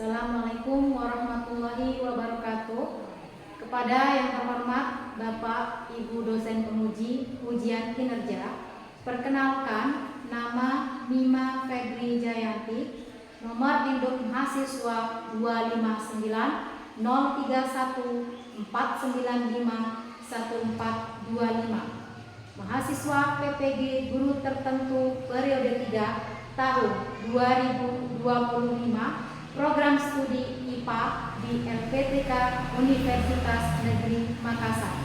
Assalamualaikum warahmatullahi wabarakatuh. Kepada yang terhormat Bapak Ibu dosen penguji ujian kinerja, perkenalkan nama Mima Febri Jayanti, nomor induk mahasiswa 259031954951425, mahasiswa PPG Guru Tertentu periode 3 tahun 2025, program studi IPA di LPTK Universitas Negeri Makassar.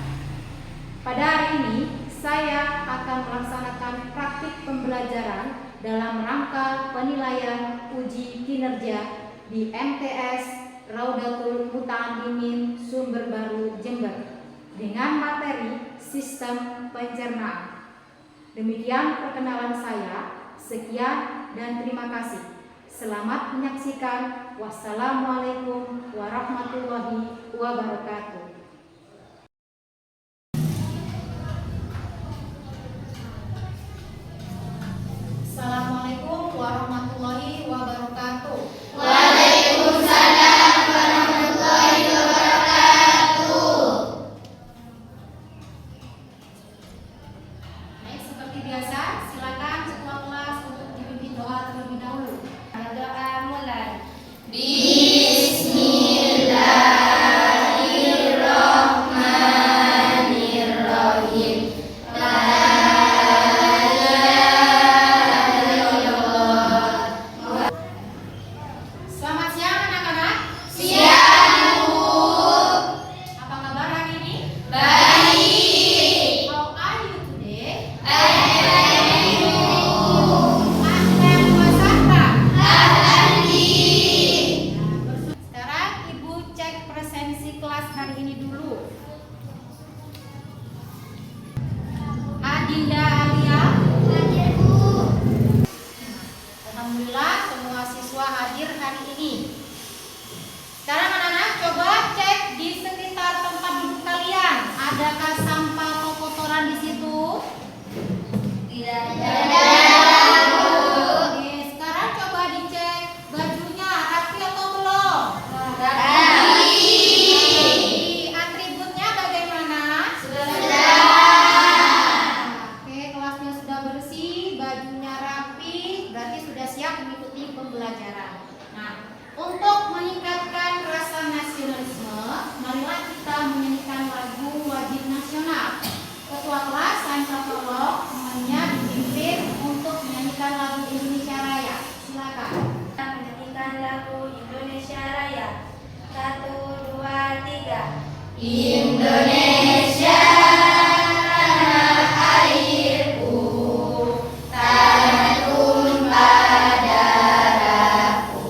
Pada hari ini, saya akan melaksanakan praktik pembelajaran dalam rangka penilaian uji kinerja di MTS Raudatul Muta'allimin Sumber Baru Jember dengan materi sistem pencernaan. Demikian perkenalan saya. Sekian dan terima kasih. Selamat menyaksikan. Wassalamualaikum warahmatullahi wabarakatuh. Assalamualaikum warahmatullahi wabarakatuh. Waalaikumsalam warahmatullahi wabarakatuh. Baik, seperti biasa, silakan ketua kelas untuk dipimpin doa terlebih dahulu. Doa mulai. Bismillahirrahmanirrahim. La ilaha illallah. Selamat siang anak-anak. Siang, Bu. Apa kabar hari ini? Baik. How are you today? Ahlan Ahlan wa sahlan. ahlan bi. Sekarang Ibu cek presensi kelas hari ini dulu. Adinda Alia. Hadir, Bu. Alhamdulillah semua siswa hadir hari ini. Sekarang anak-anak coba cek di sekitar tempat duduk kalian. Adakah sampah atau kotoran di situ? Tidak Oke, sekarang coba dicek bajunya rapi atau belum? Rapi. Atributnya bagaimana? Sudah. Oke, kelasnya sudah bersih, bajunya rapi, berarti sudah siap mengikuti pembelajaran. Nah, untuk meningkatkan rasa nasionalisme, marilah kita menyanyikan lagu wajib nasional. Ketua kelas, saya tolong semuanya dipimpin untuk menyanyikan lagu Indonesia Raya. Silakan. Menyanyikan lagu Indonesia Raya. 1, 2, 3. Indonesia tanah airku, tanah tumpah darahku.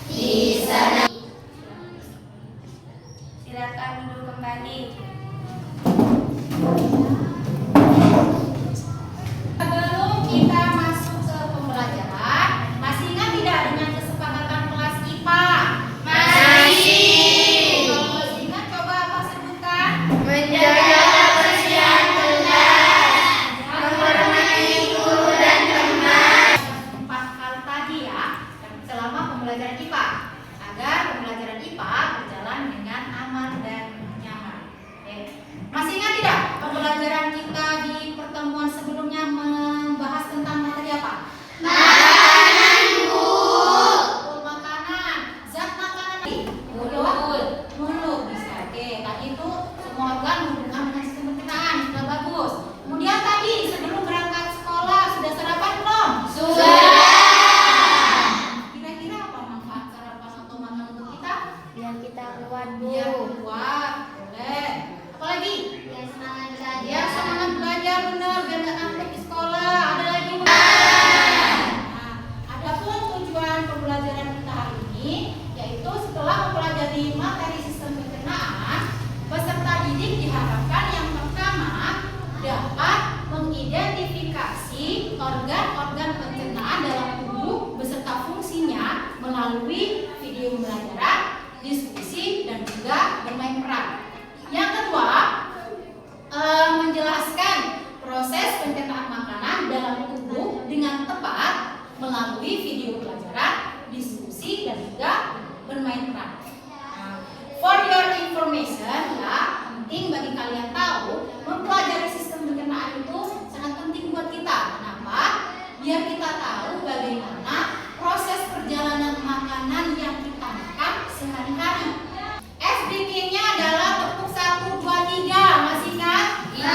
Di sana. Silakan duduk kembali. Sebelum kita masuk ke pembelajaran, masih ingat tidak dengan kesepakatan kelas IPA? Masih. Kalau masih ingat, coba apa sebutkan? Menjaga kebersihan kelas, menghormati guru dan teman. 4 hal tadi ya, selama pembelajaran IPA, agar pembelajaran IPA berjalan dengan aman dan nyaman. Oke. Masih ingat tidak pembelajaran kita di pertemuan sebelumnya membahas tentang materi apa? Makanan, Bu. Betul, makanan. Zat makanan mulut bisa. Oke, tadi itu semua organ berhubungan dengan sistem pencernaan, sudah bagus. Kemudian tadi sebelum berangkat sekolah sudah sarapan belum? Sudah. Kira-kira apa manfaat sarapan atau makan untuk kita? Biar kita kuat, Bu. Biar kuat, boleh. Apalagi? Biar semangat Biar semangat belajar, benar, biar nggak ngantuk di sekolah. Ada lagi? Bu? Nah, Nah, adapun tujuan pembelajaran kita hari ini yaitu setelah mempelajari materi sistem pencernaan, peserta didik diharapkan yang pertama dapat mengidentifikasi organ-organ pencernaan dalam tubuh beserta fungsinya melalui video pembelajaran, diskusi, dan juga bermain peran. Yang kedua, menjelaskan proses pencernaan makanan dalam tubuh dengan tepat melalui video pelajaran, diskusi, dan bermain peran. Nah, for your information ya, penting bagi kalian tahu mempelajari sistem pencernaan itu sangat penting buat kita. Kenapa? Biar kita tahu bagaimana proses perjalanan makanan yang kita makan sehari-hari. SBK-nya adalah tepuk 1, 2, 3. Masih ingat? Kita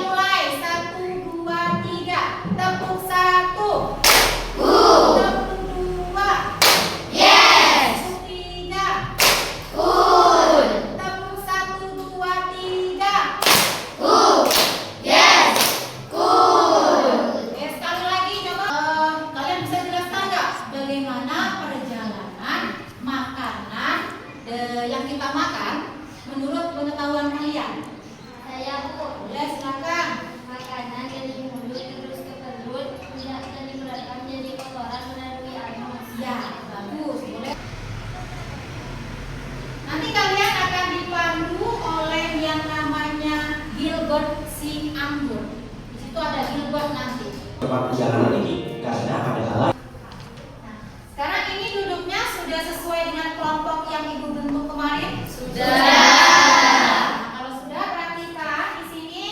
mulai 1, 2, 3. Tepuk 1. Tepuk 2. Yes. Tepuk 3. Good. Tepuk 1, 2, 3. Good. Yes. Good. Oke, sekali lagi coba kalian bisa jelaskan nggak bagaimana perjalanan makanan yang kita makan menurut pengetahuan kalian? Saya Bu. Boleh, silakan. Makanan dari mulut terus ke perut, tidak dari beratkan jadi kotoran melalui anus. Ya, bagus. Boleh. Nanti kalian akan dipandu oleh yang namanya Gilbert si Anggur. Di situ ada Gilbert nanti. Tempat perjalanan ini karena ada hal lain. Nah, sekarang ini duduknya sudah sesuai dengan kelompok yang ibu bentuk kemarin? Sudah. Nah, kalau sudah perhatikan di sini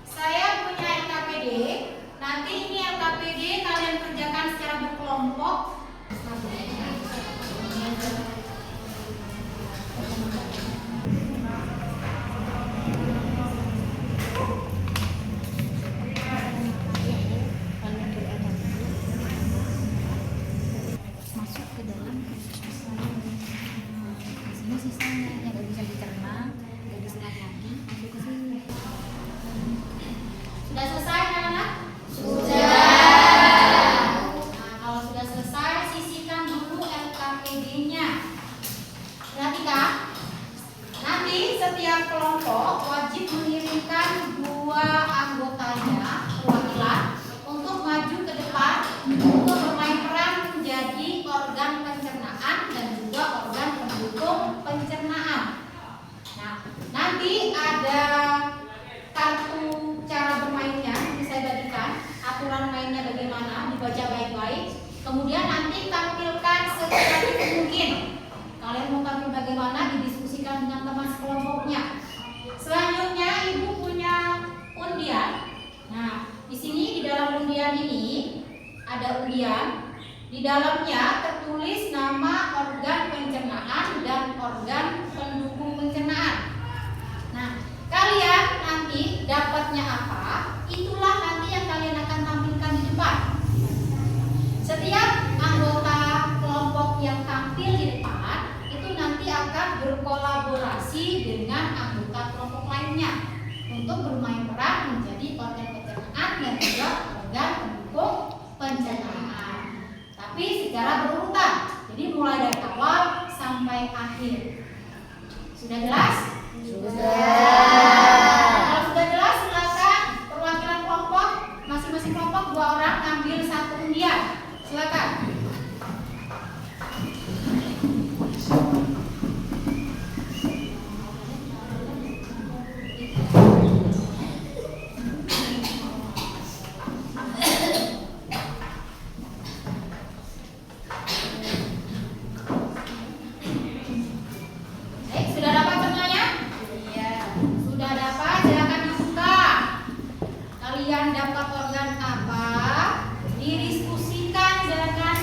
saya punya LKPD. Nanti ini LKPD kalian kerjakan secara berkelompok. Masuk ke dalam di sini sisanya yang nggak bisa dicerna, nggak diserap lagi, masuk ke sini. Sudah selesai anak-anak? Sudah. Nah, kalau sudah selesai sisihkan dulu LKPD-nya. Perhatikan. Nanti setiap kelompok wajib mengirimkan 2 anggotanya perwakilan untuk maju ke depan untuk bermain peran menjadi organ pencernaan dan juga organ pendukung pencernaan. Nah, nanti ada kartu cara bermainnya yang saya bagikan, aturan mainnya bagaimana, dibaca baik-baik. Kemudian nanti tampilkan sekreatif mungkin. Kalian mau tampil bagaimana didiskusikan dengan teman sekelompoknya. Selanjutnya ibu punya undian. Nah, di sini di dalam undian ini ada undian. Di dalamnya tertulis nama organ pencernaan dan organ pendukung pencernaan. Nah, kalian nanti dapatnya apa? Itulah nanti yang kalian akan tampilkan di depan. Setiap anggota kelompok yang tampil di depan itu nanti akan berkolaborasi dengan anggota kelompok lainnya untuk bermain peran menjadi organ pencernaan dan juga organ pendukung pencernaan. Tapi secara berurutan. Jadi mulai dari awal sampai akhir. Sudah jelas? Kalau sudah jelas, silakan perwakilan kelompok, masing-masing kelompok 2 orang ambil 1 undian. Silakan. Baik, sudah dapat semuanya? Iya. Sudah dapat, silakan dibuka. Kalian dapat organ apa? Didiskusikan dengan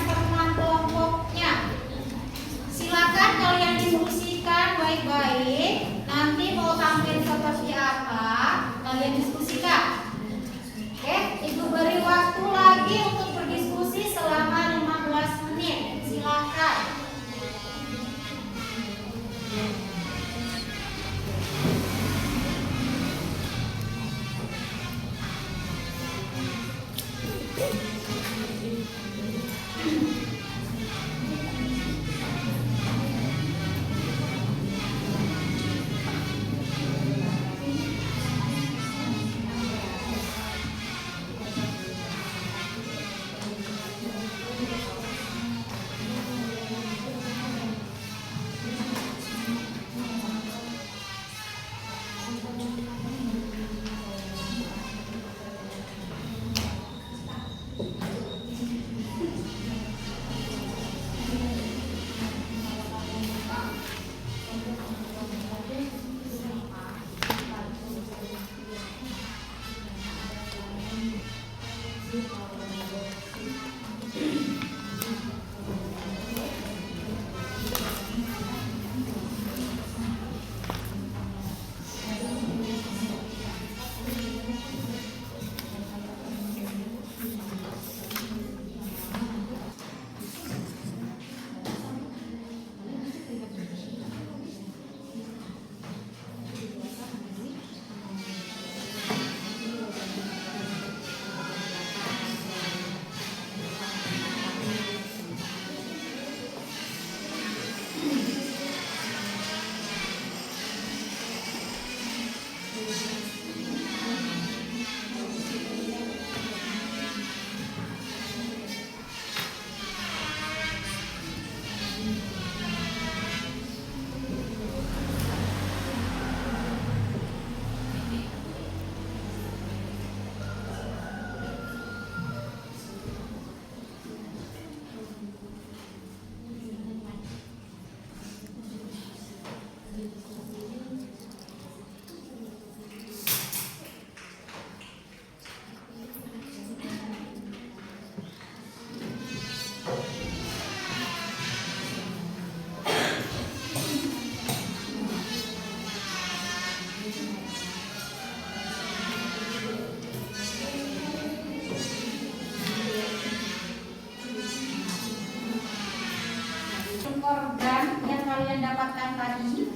organ yang kalian dapatkan tadi.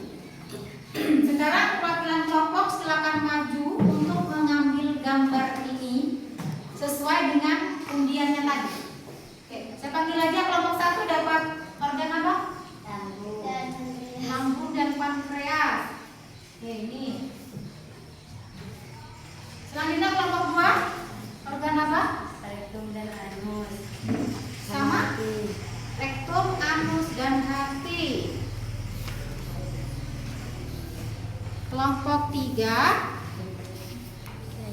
Sekarang perwakilan kelompok silakan maju untuk mengambil gambar ini sesuai dengan undiannya tadi. Oke, saya panggil aja kelompok 1 dapat organ apa? Lambung dan pankreas. Oke, ini. Selanjutnya kelompok 2 organ apa? Rektum dan anus. Sama? Rektum, anus, dan hati. Kelompok 3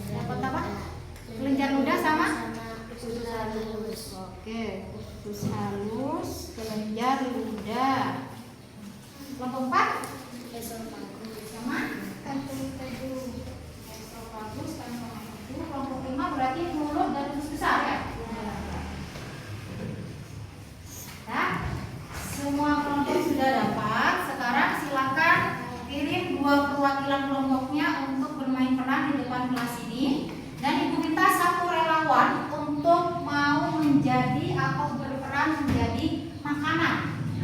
dapat apa? Kelenjar ludah sama? Usus halus. Oke, usus halus, kelenjar ludah. Kelompok 4 Esofagus. sama? Kantung teduh. Esofagus, kantong teduh. Kelompok 5 berarti mulut dan usus besar ya? Nah, semua kelompok sudah dapat. Sekarang silakan kirim 2 perwakilan kelompoknya untuk bermain peran di depan kelas ini. Dan ibu minta 1 relawan untuk mau menjadi atau berperan menjadi makanan.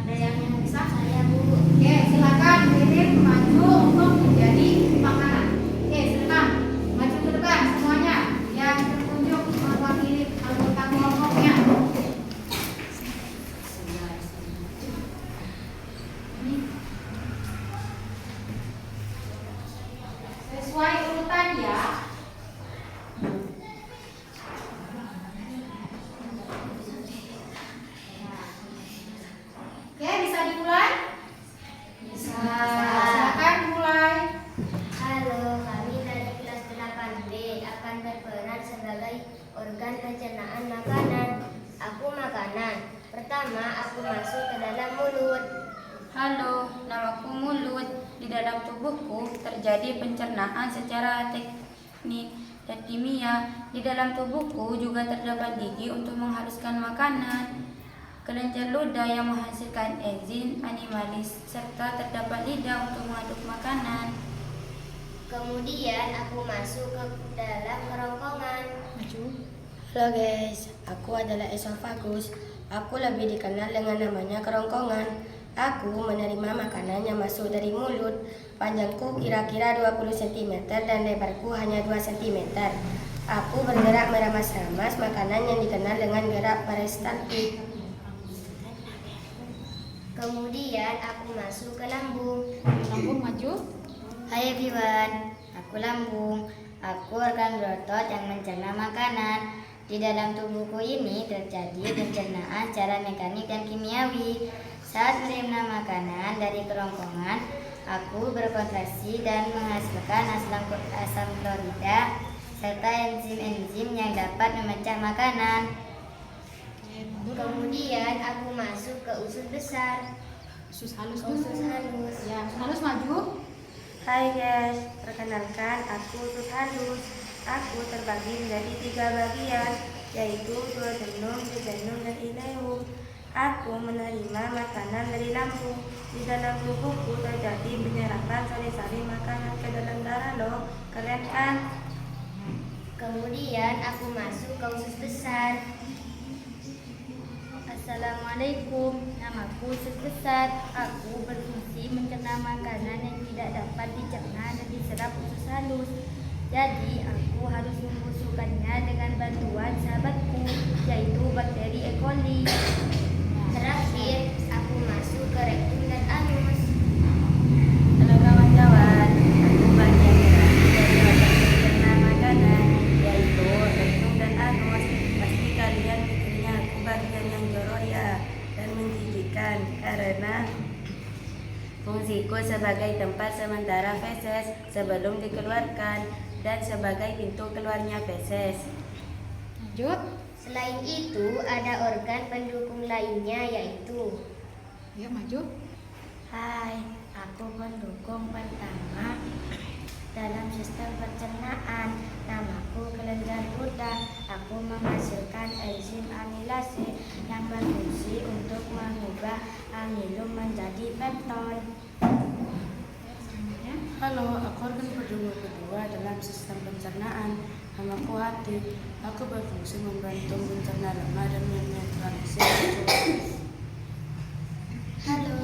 Ada yang bisa? Saya Bu. Oke, silakan kirim maju untuk menjadi makanan. Oke, silakan maju ke depan semuanya yang tertunjuk mewakili anggota kelompoknya. Sesuai urutan ya. Oke, bisa dimulai? Bisa. Silakan mulai. Halo, kami dari kelas 8B akan berperan sebagai organ pencernaan makanan. Aku makanan. Pertama, aku masuk ke dalam mulut. Halo, namaku Mulut. Di dalam tubuhku terjadi pencernaan secara teknik dan kimia. Di dalam tubuhku juga terdapat gigi untuk menghaluskan makanan, kelenjar ludah yang menghasilkan enzim animalis, serta terdapat lidah untuk mengaduk makanan. Kemudian aku masuk ke dalam kerongkongan. Halo guys, aku adalah esofagus. Aku lebih dikenal dengan namanya kerongkongan. Aku menerima makanan yang masuk dari mulut. Panjangku kira-kira 20 cm dan lebarku hanya 2 cm. Aku bergerak meramas-ramas makanan yang dikenal dengan gerak peristaltik. Kemudian aku masuk ke lambung. Lambung maju. Hai everyone, aku lambung. Aku organ berotot yang mencerna makanan. Di dalam tubuhku ini terjadi pencernaan secara mekanik dan kimiawi. Saat menerima makanan dari kerongkongan, aku berkontraksi dan menghasilkan asam klorida serta enzim-enzim yang dapat memecah makanan. Kemudian aku masuk ke usus besar. Usus halus dulu. Usus halus. Ya, halus maju. Hai guys, perkenalkan aku usus halus. Aku terbagi menjadi 3 bagian, yaitu duodenum, jejunum, dan ileum. Aku menerima makanan dari lambung. Di dalam tubuhku terjadi penyerapan sari-sari makanan ke dalam darah loh. Keren kan? Kemudian aku masuk ke usus besar. Assalamualaikum, namaku usus besar. Aku berfungsi mencerna makanan yang tidak dapat dicerna dan diserap usus halus. Jadi aku harus membusukkannya dengan bantuan sahabatku, yaitu bakteri E. coli. Terakhir, aku masuk ke rektum dan anus. Halo kawan-kawan, aku bagian terakhir dari organ pencerna makanan, yaitu rektum dan anus. Pasti kalian mikirnya aku bagian yang jorok ya dan menjijikan, karena fungsiku sebagai tempat sementara feses sebelum dikeluarkan dan sebagai pintu keluarnya feses. Lanjut. Selain itu, ada organ pendukung lainnya yaitu Ya, maju. Hai, aku pendukung pertama dalam sistem pencernaan. Namaku kelenjar ludah. Aku menghasilkan enzim amilase yang berfungsi untuk mengubah amilum menjadi peptid. Halo, aku organ pendukung kedua dalam sistem pencernaan. Namaku hati. Aku berfungsi membantu mencerna lemak dan menetralisir. Halo,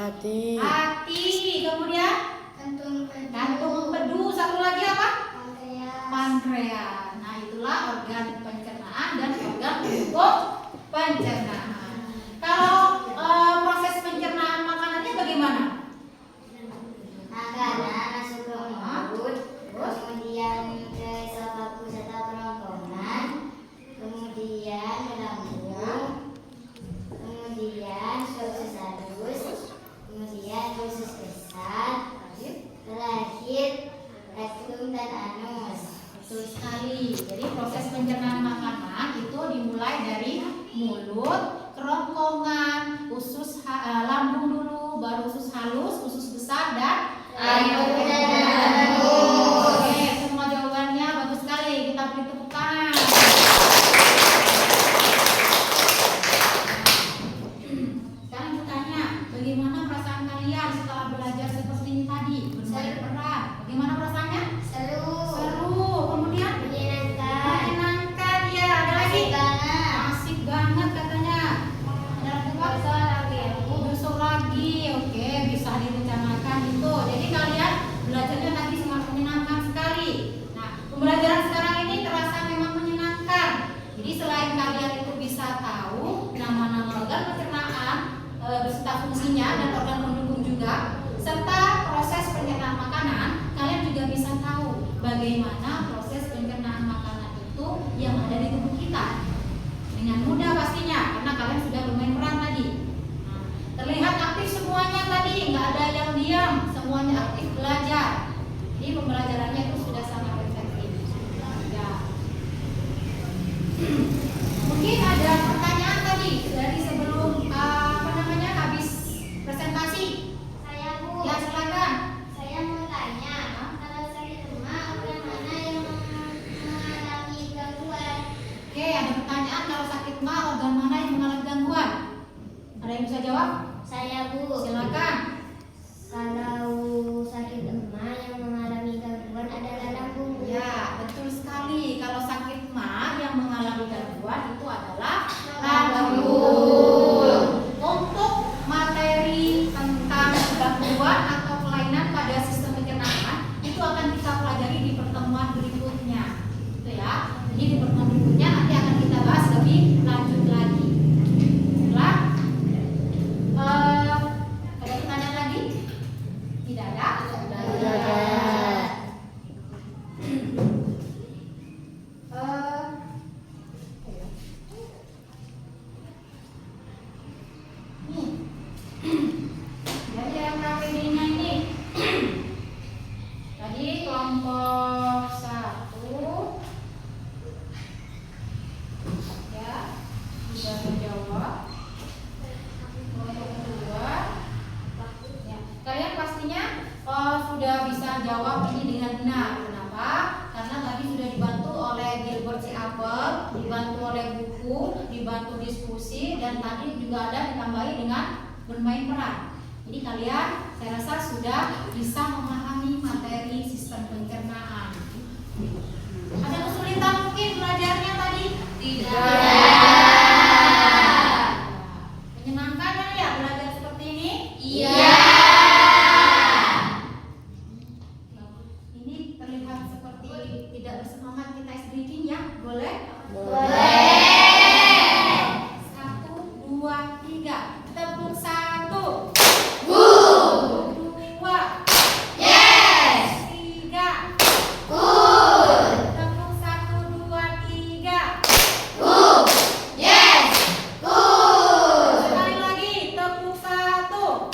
Hati. Hati. Kemudian Kantung kantung empedu. Satu lagi apa? pankreas. Pankreas. Nah, itulah organ pencernaan dan organ pendukung pencernaan. Kalau proses pencernaan makanannya bagaimana? Makanan masuk ke mulut, kemudian ke esophagus atau kerongkongan, kemudian ke lambung, kemudian ke usus halus, kemudian ke usus besar, terakhir rektum dan anus. Betul sekali. Jadi proses pencernaan makanan itu dimulai dari mulut, kerongkongan, usus lambung dulu, baru usus halus, usus besar dan anus. Oke, semua jawabannya bagus sekali. Kita beri tepuk tangan. Sekarang kita tanya, bagaimana perasaan kalian setelah belajar seperti ini tadi? Bermain peran. Bagaimana perasaannya? Seru, Seru. Kemudian menyenangkan, menyenangkan ya. Ada lagi? asik banget. Asik banget katanya. Ada lagi apa? Besok lagi. Oke, bisa direncanakan itu. Jadi kalian belajarnya tadi sangat menyenangkan sekali. Nah, pembelajaran sekarang ini terasa memang menyenangkan. Jadi selain kalian itu bisa tahu nama-nama organ pencernaan beserta fungsinya dan organ pendukung juga, serta proses pencernaan makanan, kalian juga bisa tahu bagaimana proses pencernaan makanan itu yang ada di tubuh kita dengan mudah pastinya, karena kalian sudah bermain peran tadi. Nah, terlihat aktif semuanya tadi, nggak ada yang diam, semuanya aktif belajar. Jadi pembelajarannya itu sudah sangat efektif. Ya. Mungkin ada pertanyaan tadi dari sebelum habis presentasi. Saya Bu, Ya, silakan. saya mau tanya, kalau sakit demam organ mana yang mengalami gangguan? Oke, ada pertanyaan kalau sakit mah organ mana yang mengalami gangguan? Ada yang bisa jawab? Saya Bu, Silakan. kalau sakit demam yang mengalami gangguan adalah lambung Bu. Ya, betul sekali. Kalau sakit mah yang mengalami gangguan itu adalah lambung. Untuk materi tentang gangguan atau kelainan pada sistem pencernaan itu akan kita pelajari di pertemuan berikutnya. Gitu ya. Jadi di pertemuan berikutnya nanti akan kita bahas lebih lanjut lagi. Baiklah. Ada pertanyaan lagi? Tidak ada? Tidak ada. Dari yang KPD-nya ini tadi kelompok 1 ya sudah menjawab. Kelompok 2 ya, kalian pastinya sudah bisa jawab ini dengan benar. Kenapa? Karena tadi sudah dibantu oleh Gilbert C. Apple, dibantu oleh buku, dibantu diskusi, dan tadi juga ada ditambahi dengan bermain peran. Jadi kalian saya rasa sudah bisa memahami materi sistem pencernaan. Ada kesulitan mungkin belajarnya tadi? Menyenangkan kan ya belajar seperti ini? Iya. Ini terlihat seperti tidak bersemangat kita speaking ya? Boleh? Boleh. 1, 2, 3. Tepuk 1. 2. Yes. 3. Good. Tepuk 1, 2, 3. Good. Yes. Good. Sekali lagi, tepuk 1.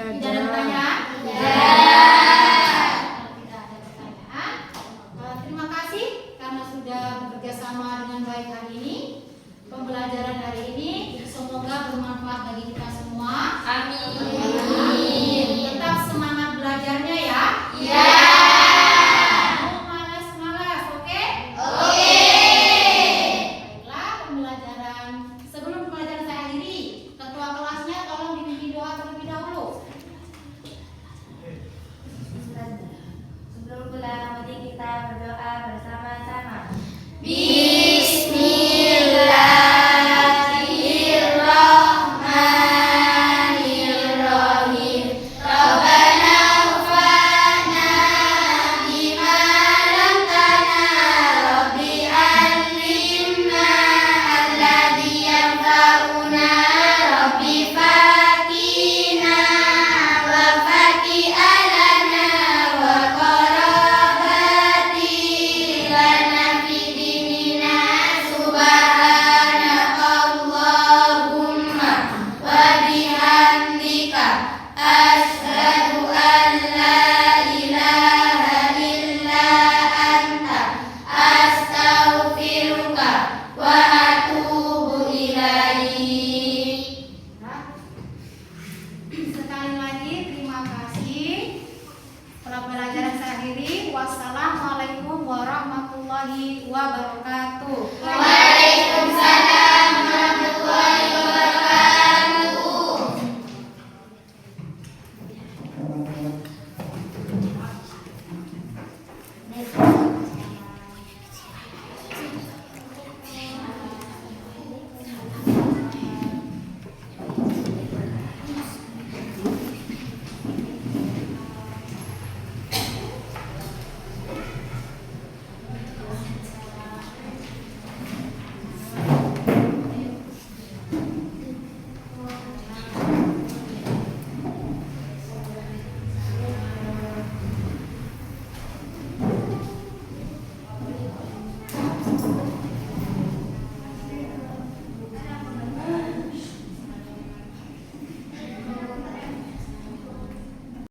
Tidak ada pertanyaan? Kalau tidak ada pertanyaan, terima kasih karena sudah bekerja sama dengan baik hari ini. Pembelajaran hari ini semoga bermanfaat bagi kita semua. Amin. Tetap semangat belajarnya ya. Iya. Mau malas-malas, oke? Oke. Baiklah, pembelajaran. Sebelum pembelajaran saya akhiri, ketua kelasnya tolong dipimpin doa terlebih dahulu. Sebelum pulang, mari kita berdoa bersama-sama. Sekali lagi terima kasih. Pembelajaran saya akhiri. Wassalamualaikum warahmatullahi wabarakatuh. Waalaikumsalam.